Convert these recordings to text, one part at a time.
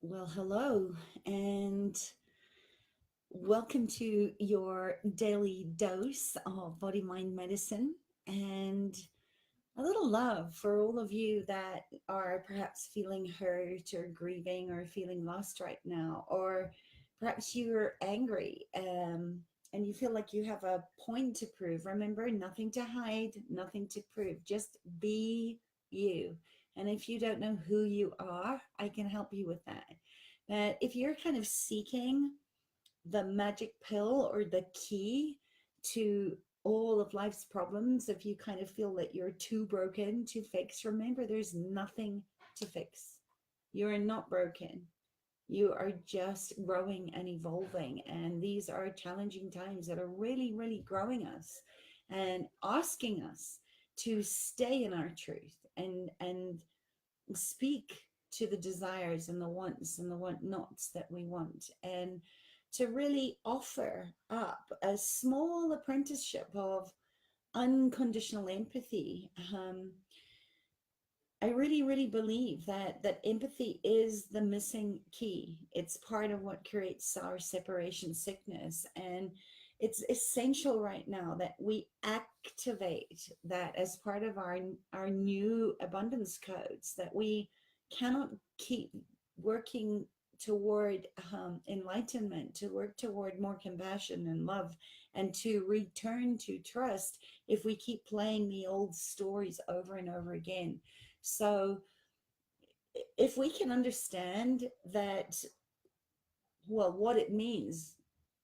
Well, hello, and welcome to your daily dose of body mind medicine and a little love for all of you that are perhaps feeling hurt or grieving or feeling lost right now, or perhaps you're angry and you feel like you have a point to prove. Remember, nothing to hide, nothing to prove, just be you. And if you don't know who you are, I can help you with that. But if you're kind of seeking the magic pill or the key to all of life's problems, if you kind of feel that you're too broken to fix, remember there's nothing to fix. You're not broken. You are just growing and evolving. And these are challenging times that are really, really growing us and asking us to stay in our truth and speak to the desires and the wants and the want nots that we want, and to really offer up a small apprenticeship of unconditional empathy. I really, really believe that empathy is the missing key. It's part of what creates our separation sickness, and it's essential right now that we activate that as part of our new abundance codes. That we cannot keep working toward enlightenment, to work toward more compassion and love, and to return to trust if we keep playing the old stories over and over again. So if we can understand that, well, what it means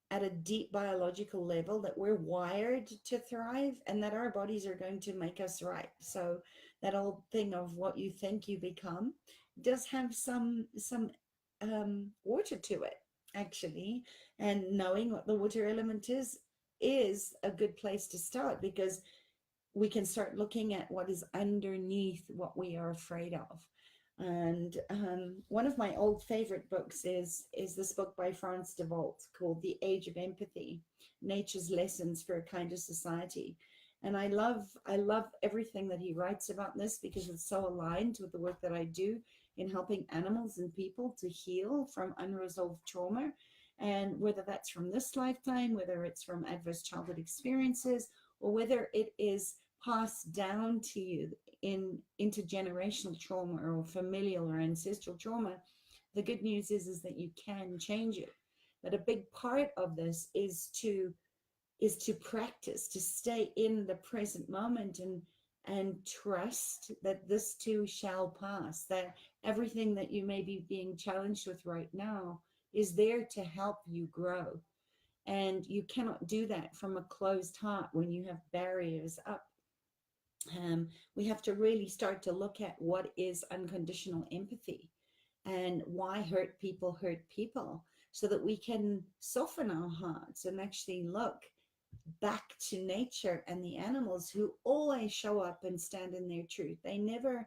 at a deep biological level, that we're wired to thrive and that our bodies are going to make us right. So that old thing of what you think you become does have some water to it, actually. And knowing what the water element is a good place to start, because we can start looking at what is underneath what we are afraid of. And one of my old favorite books is this book by Franz de Volt called The Age of Empathy: Nature's Lessons for a Kinder Society. And I love everything that he writes about this, because it's so aligned with the work that I do in helping animals and people to heal from unresolved trauma. And whether that's from this lifetime, whether it's from adverse childhood experiences, or whether it is passed down to you in intergenerational trauma or familial or ancestral trauma, the good news is that you can change it. But a big part of this is to practice, to stay in the present moment, and trust that this too shall pass, that everything that you may be being challenged with right now is there to help you grow. And you cannot do that from a closed heart when you have barriers up. We have to really start to look at what is unconditional empathy and why hurt people, so that we can soften our hearts and actually look back to nature and the animals, who always show up and stand in their truth. They never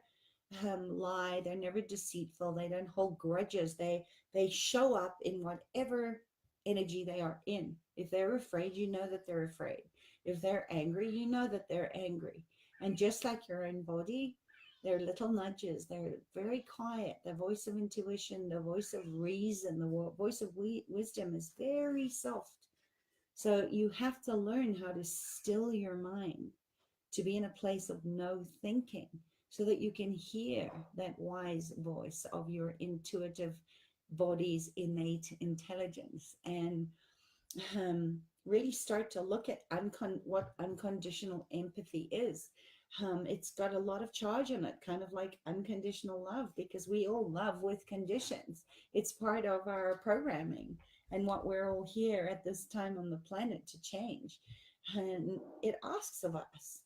lie. They're never deceitful. They don't hold grudges. They show up in whatever energy they are in. If they're afraid, you know that they're afraid. If they're angry, you know that they're angry. And just like your own body, they're little nudges. They're very quiet. The voice of intuition, the voice of reason, the voice of wisdom is very soft. So you have to learn how to still your mind, to be in a place of no thinking, so that you can hear that wise voice of your intuitive body's innate intelligence, and really start to look at what unconditional empathy is. It's got a lot of charge in it, kind of like unconditional love, because we all love with conditions. It's part of our programming and what we're all here at this time on the planet to change. And it asks of us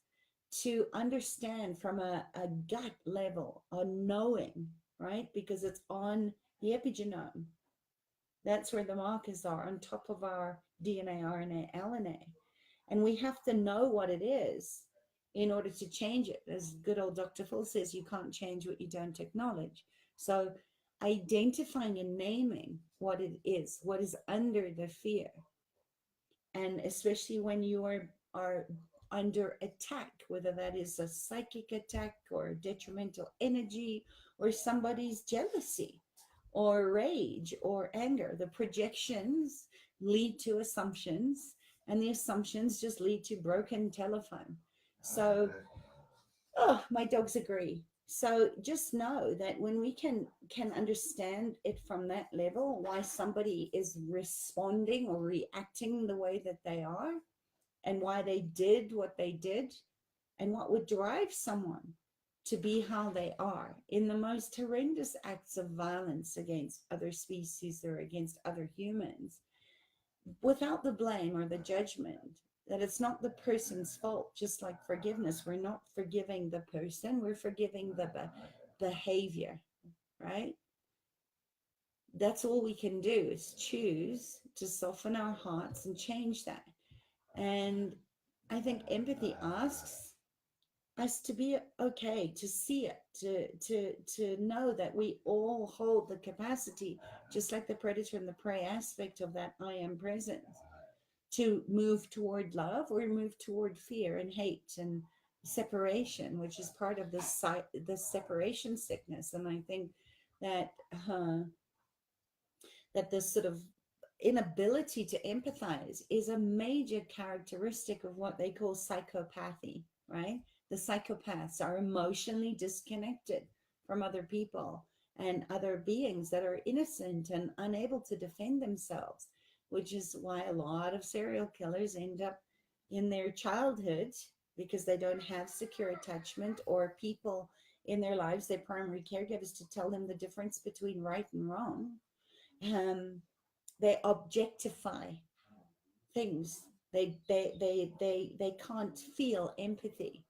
to understand from a gut level, a knowing, right? Because it's on the epigenome. That's where the markers are, on top of our DNA, RNA, LNA. And we have to know what it is in order to change it. As good old Dr. Phil says, you can't change what you don't acknowledge. So identifying and naming what is under the fear, and especially when you are under attack, whether that is a psychic attack or detrimental energy or somebody's jealousy or rage or anger. The projections lead to assumptions, and the assumptions just lead to broken telephone. So, oh, my dogs agree. So just know that when we can understand it from that level, why somebody is responding or reacting the way that they are, and why they did what they did, and what would drive someone to be how they are in the most horrendous acts of violence against other species or against other humans, without the blame or the judgment, that it's not the person's fault. Just like forgiveness, we're not forgiving the person, we're forgiving the behavior, right? That's all we can do, is choose to soften our hearts and change that. And I think empathy asks us to be okay, to see it, to know that we all hold the capacity, just like the predator and the prey aspect of that I am presence, to move toward love or move toward fear and hate and separation, which is part of the separation sickness. And I think that that this sort of inability to empathize is a major characteristic of what they call psychopathy, right? The psychopaths are emotionally disconnected from other people and other beings that are innocent and unable to defend themselves, which is why a lot of serial killers end up in their childhood, because they don't have secure attachment or people in their lives, their primary caregivers, to tell them the difference between right and wrong. um, they objectify things. They can't feel empathy,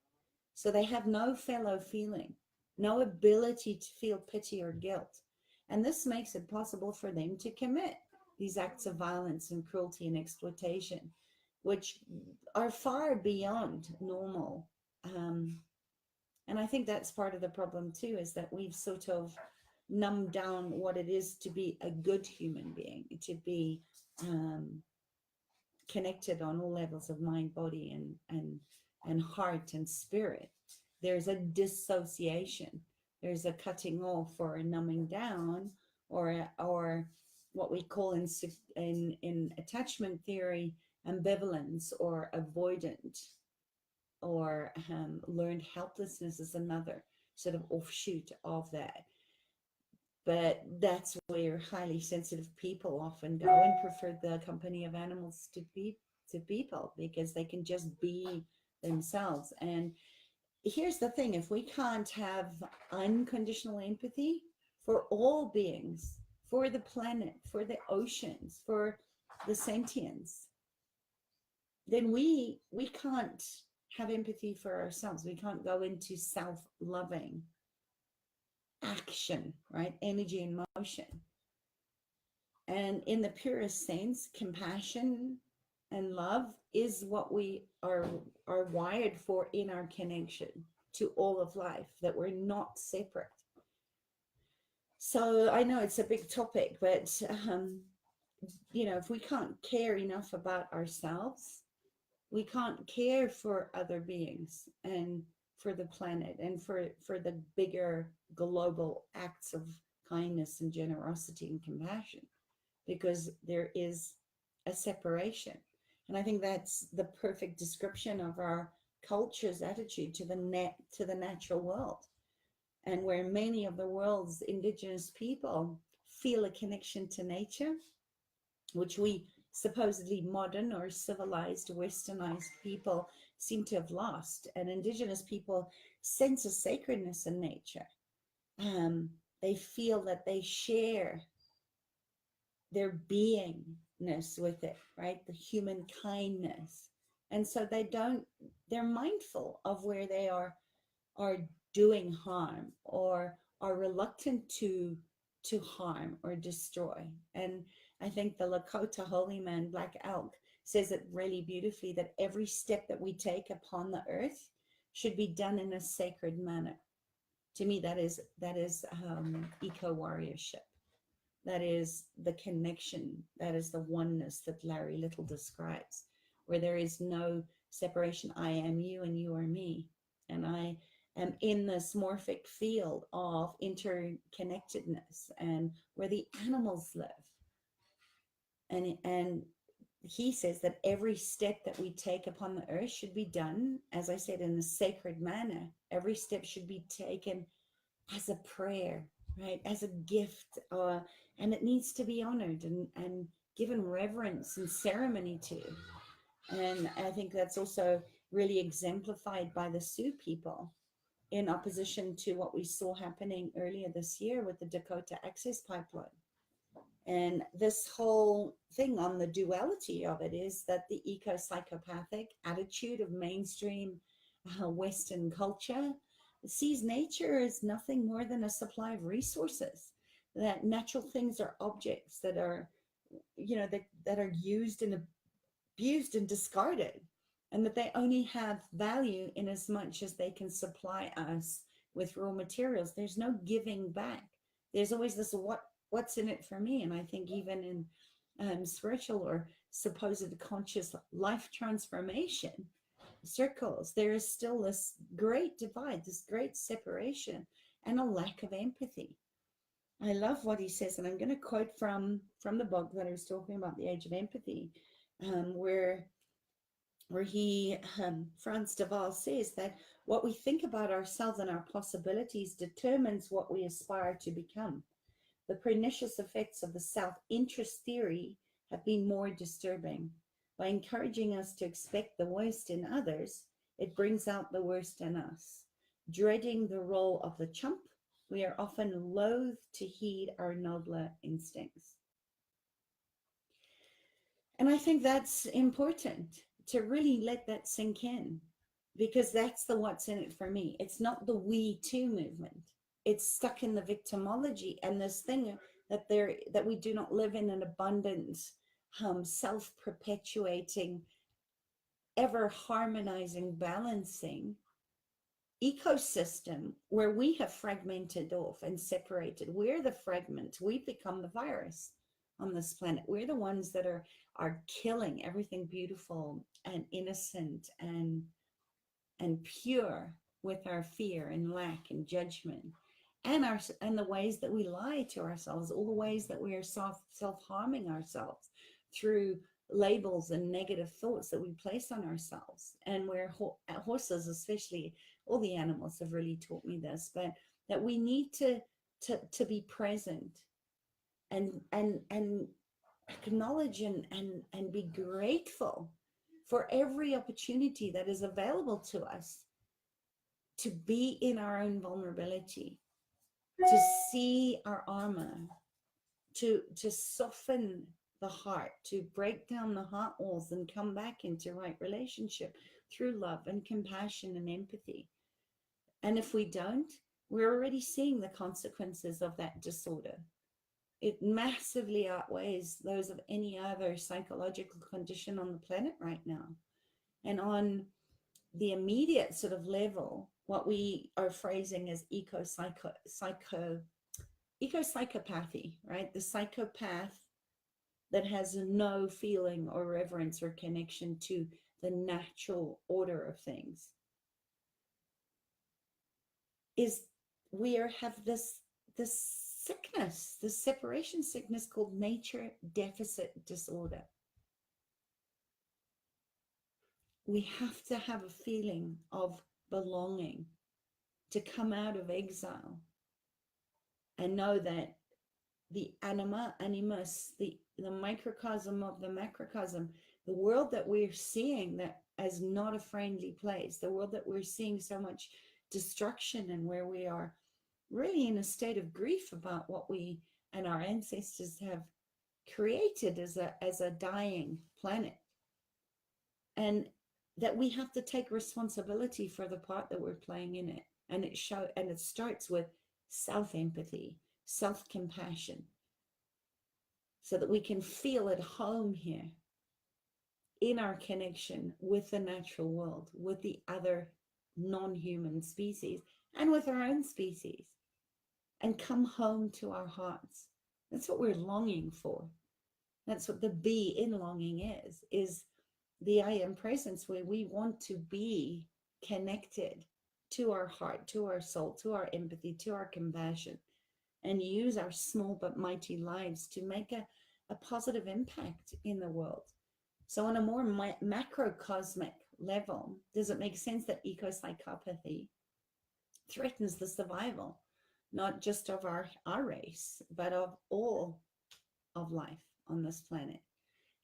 so they have no fellow feeling, no ability to feel pity or guilt, and this makes it possible for them to commit these acts of violence and cruelty and exploitation, which are far beyond normal. um, and I think that's part of the problem too, is that we've sort of numbed down what it is to be a good human being, to be um, connected on all levels of mind, body, and heart and spirit. There's a dissociation. There's a cutting off or a numbing down, or what we call in attachment theory, ambivalence or avoidant, or learned helplessness is another sort of offshoot of that. But that's where highly sensitive people often go and prefer the company of animals to people, because they can just be themselves. And here's the thing: if we can't have unconditional empathy for all beings, for the planet, for the oceans, for the sentience, then we can't have empathy for ourselves. We can't go into self-loving action, right? Energy and motion. And in the purest sense, compassion and love is what we are wired for in our connection to all of life, that we're not separate. So I know it's a big topic, but if we can't care enough about ourselves, we can't care for other beings and for the planet and for the bigger global acts of kindness and generosity and compassion, because there is a separation. And I think that's the perfect description of our culture's attitude to the natural world, and where many of the world's indigenous people feel a connection to nature, which we supposedly modern or civilized westernized people seem to have lost. And indigenous people sense a sacredness in nature. They feel that they share their beingness with it, right? The human kindness. And so they're mindful of where they are doing harm, or are reluctant to harm or destroy. And I think the Lakota holy man, Black Elk, says it really beautifully, that every step that we take upon the earth should be done in a sacred manner. To me, that is eco warriorship. That is the connection. That is the oneness that Larry Little describes, where there is no separation. I am you and you are me. And in this morphic field of interconnectedness and where the animals live. And he says that every step that we take upon the earth should be done, as I said, in a sacred manner. Every step should be taken as a prayer, right? As a gift, and it needs to be honored and given reverence and ceremony to. And I think that's also really exemplified by the Sioux people, in opposition to what we saw happening earlier this year with the Dakota Access Pipeline. And this whole thing on the duality of it is that the eco-psychopathic attitude of mainstream Western culture sees nature as nothing more than a supply of resources, that natural things are objects that are, that are used and abused and discarded, and that they only have value in as much as they can supply us with raw materials. There's no giving back. There's always this what's in it for me. And I think even in spiritual or supposed conscious life transformation circles, there is still this great divide, this great separation, and a lack of empathy. I love what he says, and I'm going to quote from the book that I was talking about, The Age of Empathy, where he, Franz de Waal, says that what we think about ourselves and our possibilities determines what we aspire to become. The pernicious effects of the self-interest theory have been more disturbing. By encouraging us to expect the worst in others, it brings out the worst in us. Dreading the role of the chump, we are often loath to heed our nobler instincts. And I think that's important to really let that sink in, because that's the what's in it for me. It's not the we too movement. It's stuck in the victimology and this thing that we do not live in an abundant, self-perpetuating, ever harmonizing, balancing ecosystem where we have fragmented off and separated. We're the fragment. We've become the virus on this planet. We're the ones that are killing everything beautiful and innocent and pure with our fear and lack and judgment, and the ways that we lie to ourselves, all the ways that we are self-harming ourselves through labels and negative thoughts that we place on ourselves. And where horses, especially, all the animals have really taught me this, but that we need to be present and acknowledge and be grateful for every opportunity that is available to us to be in our own vulnerability, to see our armor, to soften the heart, to break down the heart walls and come back into right relationship through love and compassion and empathy. And if we don't, we're already seeing the consequences of that disorder. It massively outweighs those of any other psychological condition on the planet right now. And on the immediate sort of level, what we are phrasing as ecopsychopathy, right? The psychopath that has no feeling or reverence or connection to the natural order of things, is have this sickness, this separation sickness called nature deficit disorder. We have to have a feeling of belonging, to come out of exile and know that the animus, the microcosm of the macrocosm, the world that we're seeing that as not a friendly place, the world that we're seeing so much destruction and where we are really in a state of grief about what we and our ancestors have created as a dying planet, and that we have to take responsibility for the part that we're playing in it. And it starts with self-empathy, self-compassion, so that we can feel at home here in our connection with the natural world, with the other non-human species, and with our own species, and come home to our hearts. That's what we're longing for. That's what the be in longing is the I am presence, where we want to be connected to our heart, to our soul, to our empathy, to our compassion, and use our small but mighty lives to make a positive impact in the world. So, on a more macrocosmic level, does it make sense that ecopsychopathy threatens the survival, not just of our race, but of all of life on this planet?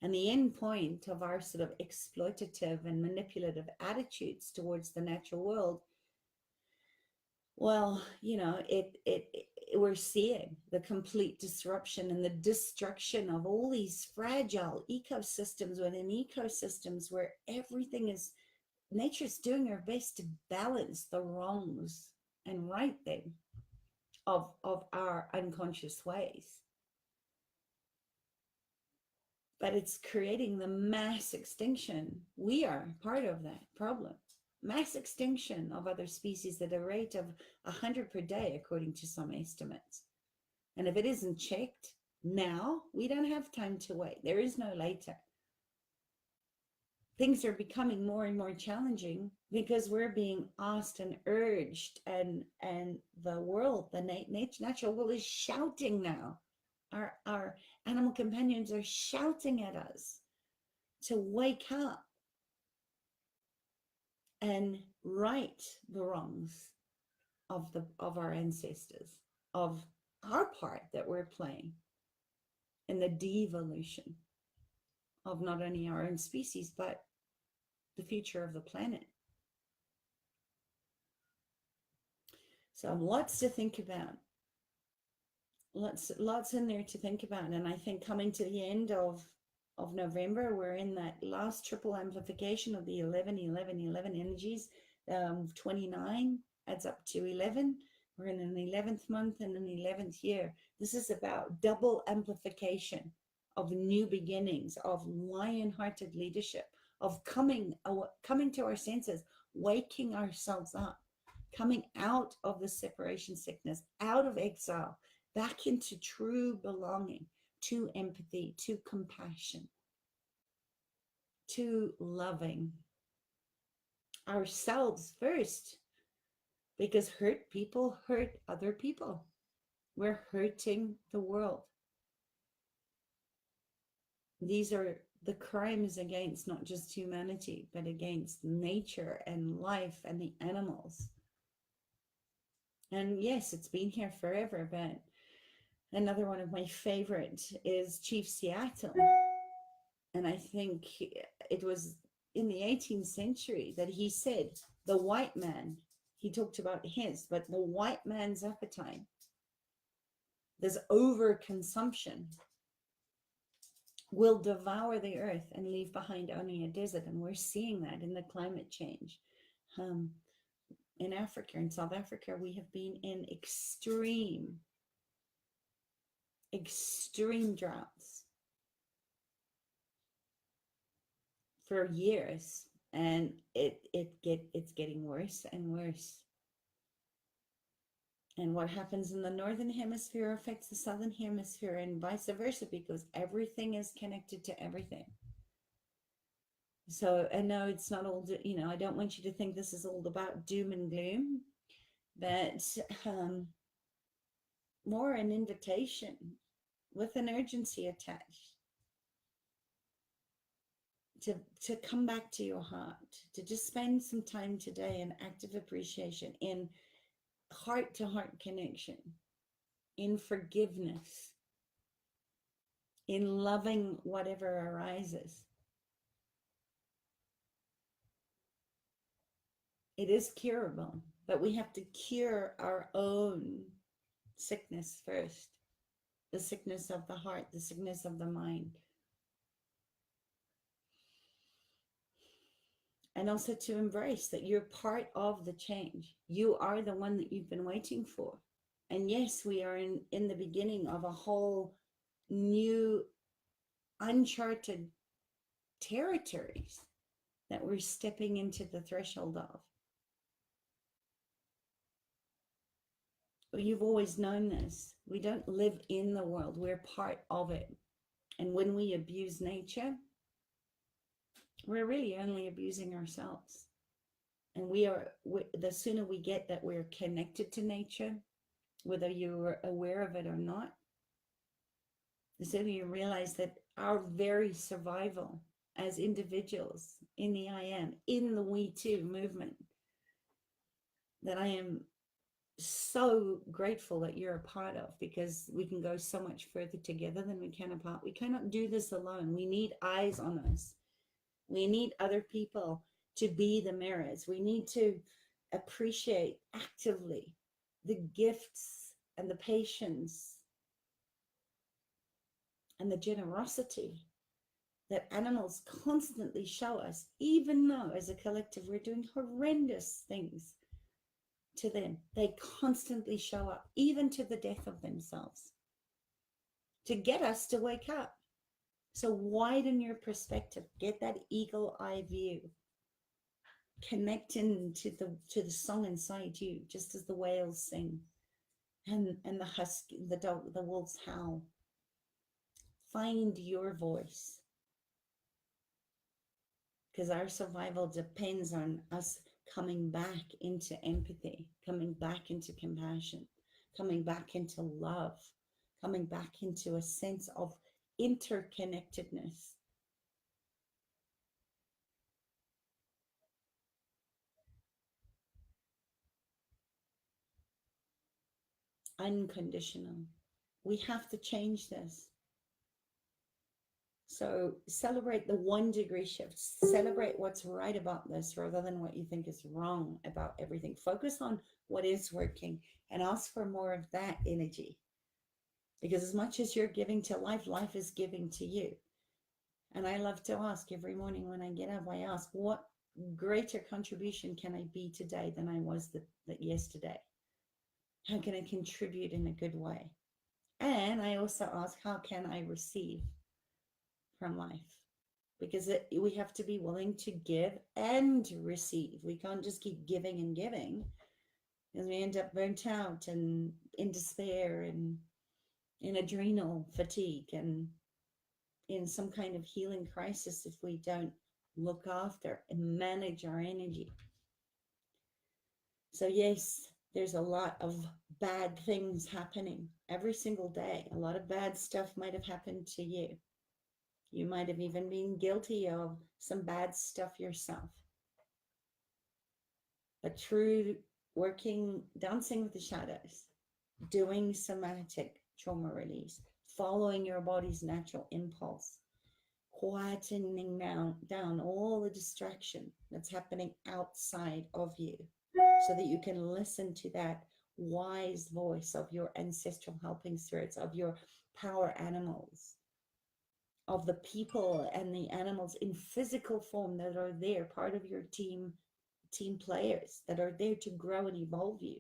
And the end point of our sort of exploitative and manipulative attitudes towards the natural world, well, we're seeing the complete disruption and the destruction of all these fragile ecosystems within ecosystems where everything is, nature's doing her best to balance the wrongs and right them of our unconscious ways. But it's creating the mass extinction. We are part of that problem. Mass extinction of other species at a rate of 100 per day, according to some estimates. And if it isn't checked now, we don't have time to wait. There is no later. Things are becoming more and more challenging because we're being asked and urged, and the world, the natural world is shouting now. Our animal companions are shouting at us to wake up and right the wrongs of our ancestors, of our part that we're playing in the devolution of not only our own species, but the future of the planet. So lots to think about. Lots in there to think about. And I think coming to the end of November, we're in that last triple amplification of the 11, 11, 11 energies. 29 adds up to 11. We're in an 11th month and an 11th year. This is about double amplification of new beginnings, of lion-hearted leadership, of coming to our senses, waking ourselves up, coming out of the separation sickness, out of exile, back into true belonging, to empathy, to compassion, to loving ourselves first, because hurt people hurt other people. We're hurting the world. These are the crimes against not just humanity, but against nature and life and the animals. And yes, it's been here forever, but another one of my favorite is Chief Seattle. And I think it was in the 18th century that he said, the white man, he talked about his, but the white man's appetite, this overconsumption, will devour the earth and leave behind only a desert. And we're seeing that in the climate change. In Africa, in South Africa, we have been in extreme droughts for years, and it's getting worse and worse. And what happens in the northern hemisphere affects the southern hemisphere, and vice versa, because everything is connected to everything. So, and no, it's not all, I don't want you to think this is all about doom and gloom, but more an invitation with an urgency attached to come back to your heart, to just spend some time today in active appreciation, in heart-to-heart connection, in forgiveness, in loving whatever arises. It is curable, but we have to cure our own sickness first. The sickness of the heart, the sickness of the mind. And also to embrace that you're part of the change. You are the one that you've been waiting for. And yes, we are in the beginning of a whole new uncharted territories that we're stepping into the threshold of. But you've always known this. We don't live in the world. We're part of it. And when we abuse nature, we're really only abusing ourselves. And the sooner we get that we're connected to nature, whether you're aware of it or not, the sooner you realize that our very survival as individuals in the I am, in the We Too movement, that I am so grateful that you're a part of, because we can go so much further together than we can apart. We cannot do this alone. We need eyes on us. We need other people to be the mirrors. We need to appreciate actively the gifts and the patience and the generosity that animals constantly show us, even though as a collective we're doing horrendous things to them. They constantly show up, even to the death of themselves, to get us to wake up. So widen your perspective, get that eagle eye view, connect into the song inside you, just as the whales sing and the husky, the dog, the wolves howl. Find your voice, because our survival depends on us coming back into empathy, coming back into compassion, coming back into love, coming back into a sense of interconnectedness. Unconditional. We have to change this. So celebrate the 1 degree shift. Celebrate what's right about this rather than what you think is wrong about everything. Focus on what is working and ask for more of that energy. Because as much as you're giving to life, life is giving to you. And I love to ask every morning when I get up, I ask, what greater contribution can I be today than I was that yesterday? How can I contribute in a good way? And I also ask, how can I receive from life? Because we have to be willing to give and receive. We can't just keep giving and giving, because we end up burnt out and in despair and in adrenal fatigue and in some kind of healing crisis if we don't look after and manage our energy. So yes, there's a lot of bad things happening every single day. A lot of bad stuff might have happened to you. You might have even been guilty of some bad stuff yourself. But through working, dancing with the shadows, doing somatic trauma release, following your body's natural impulse, quietening down all the distraction that's happening outside of you, so that you can listen to that wise voice of your ancestral helping spirits, of your power animals, of the people and the animals in physical form that are there, part of your team players that are there to grow and evolve you.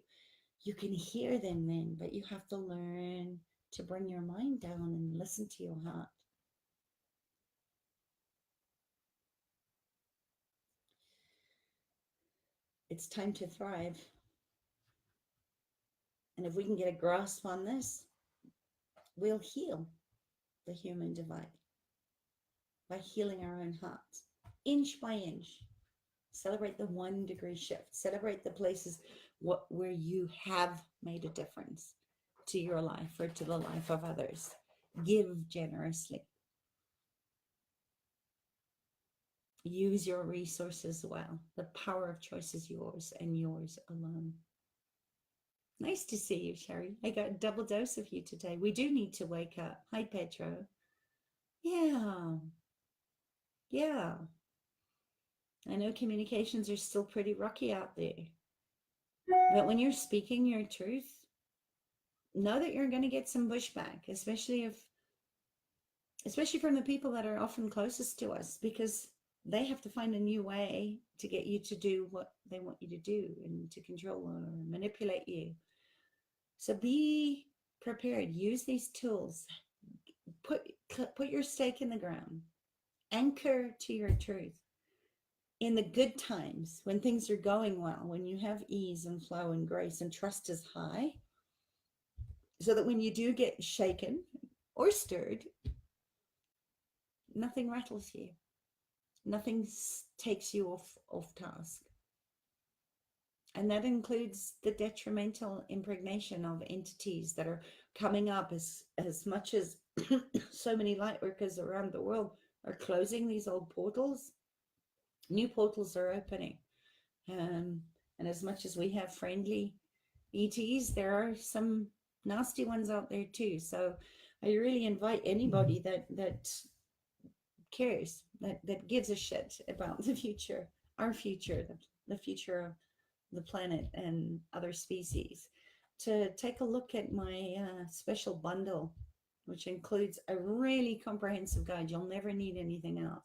You can hear them then, but you have to learn to bring your mind down and listen to your heart. It's time to thrive. And if we can get a grasp on this, we'll heal the human divide by healing our own hearts, inch by inch. Celebrate the 1 degree shift. Celebrate the places where you have made a difference to your life or to the life of others. Give generously. Use your resources well. The power of choice is yours and yours alone. Nice to see you, Sherry. I got a double dose of you today. We do need to wake up. Hi, Pedro. Yeah. Yeah. I know communications are still pretty rocky out there. But when you're speaking your truth, know that you're going to get some pushback, especially from the people that are often closest to us, because they have to find a new way to get you to do what they want you to do and to control or manipulate you. So be prepared. Use these tools. Put your stake in the ground. Anchor to your truth. In the good times, when things are going well, when you have ease and flow and grace and trust is high, so that when you do get shaken or stirred, nothing rattles you. Nothing takes you off task. And that includes the detrimental impregnation of entities that are coming up as much as so many light workers around the world are closing these old portals. New portals are opening. Um, and as much as we have friendly ETs, there are some nasty ones out there too. So I really invite anybody that cares, that gives a shit about the future, our future, the future of the planet and other species, to take a look at my special bundle, which includes a really comprehensive guide. You'll never need anything else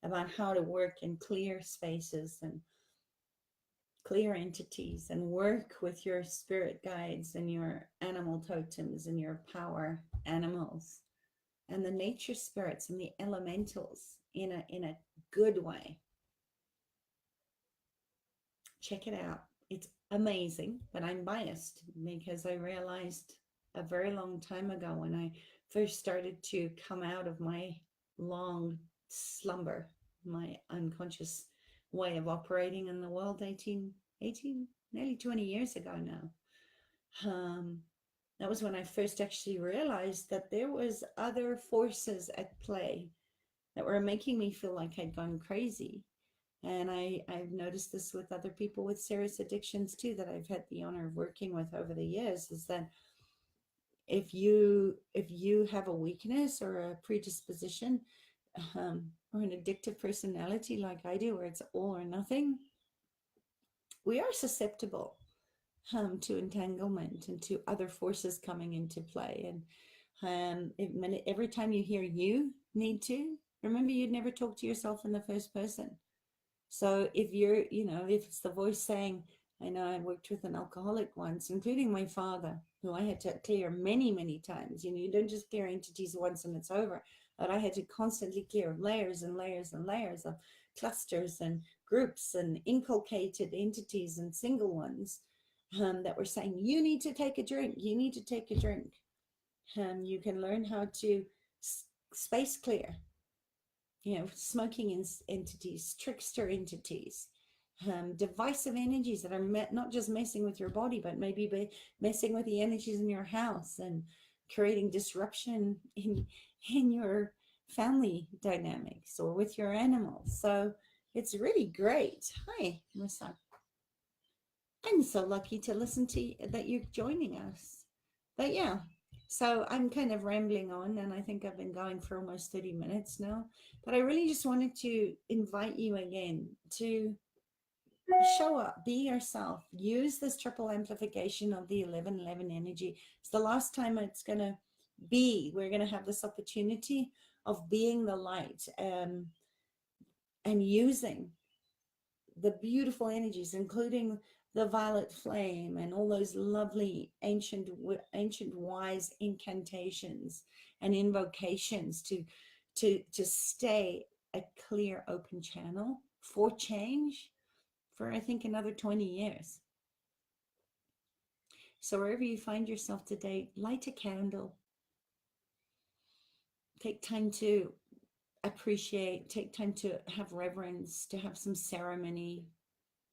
about how to work in clear spaces and clear entities and work with your spirit guides and your animal totems and your power animals and the nature spirits and the elementals in a good way. Check it out. It's amazing, but I'm biased because I realized a very long time ago when I first started to come out of my long slumber, my unconscious way of operating in the world 18 nearly 20 years ago now. That was when I first actually realized that there was other forces at play that were making me feel like I'd gone crazy. And I've noticed this with other people with serious addictions too, that I've had the honor of working with over the years, is that if you have a weakness or a predisposition, or an addictive personality like I do, where it's all or nothing, we are susceptible to entanglement and to other forces coming into play. And every time you hear you need to remember, you'd never talk to yourself in the first person. So if you're, if it's the voice saying, I know I worked with an alcoholic once, including my father, who I had to clear many, many times. You don't just clear entities once and it's over. But I had to constantly clear layers and layers and layers of clusters and groups and inculcated entities and single ones, that were saying, you need to take a drink, you need to take a drink. You can learn how to space clear, smoking entities, trickster entities, divisive energies that are not just messing with your body, but maybe messing with the energies in your house and creating disruption in your family dynamics or with your animals. So it's really great. Hi, Marissa. I'm so lucky to listen to you, that you're joining us. But yeah, so I'm kind of rambling on, and I think I've been going for almost 30 minutes now. But I really just wanted to invite you again to show up, be yourself, use this triple amplification of the 1111 energy. It's the last time it's going to be. We're going to have this opportunity of being the light, and using the beautiful energies, including the violet flame and all those lovely ancient wise incantations and invocations to stay a clear, open channel for change for, I think, another 20 years. So wherever you find yourself today, light a candle. Take time to appreciate, take time to have reverence, to have some ceremony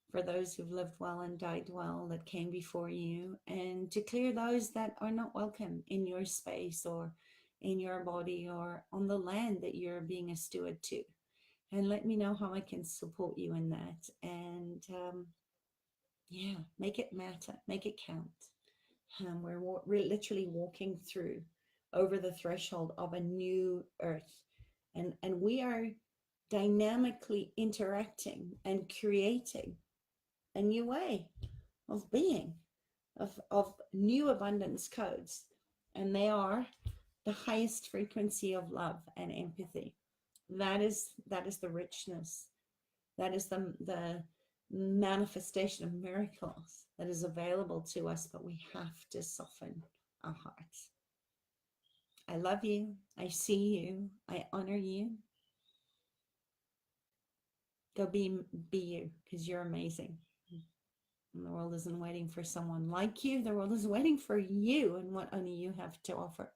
for those who've lived well and died well that came before you, and to clear those that are not welcome in your space or in your body or on the land that you're being a steward to. And let me know how I can support you in that. And yeah, make it matter, make it count. We're literally walking through over the threshold of a new earth, and we are dynamically interacting and creating a new way of being, of new abundance codes. And they are the highest frequency of love and empathy. That is the richness. That is the manifestation of miracles that is available to us, but we have to soften our hearts. I love you. I see you. I honor you. Go be you, because you're amazing. And the world isn't waiting for someone like you. The world is waiting for you and what only you have to offer.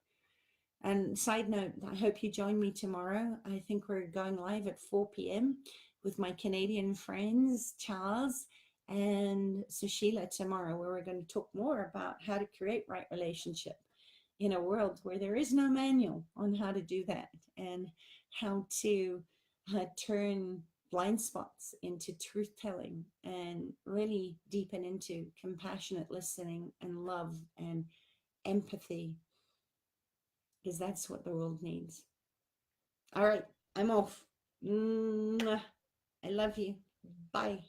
And side note, I hope you join me tomorrow. I think we're going live at 4 p.m. with my Canadian friends, Charles And so, Sheila, tomorrow, where we're going to talk more about how to create right relationship in a world where there is no manual on how to do that, and how to turn blind spots into truth telling, and really deepen into compassionate listening and love and empathy, because that's what the world needs. All right, I'm off. Mwah. I love you. Bye.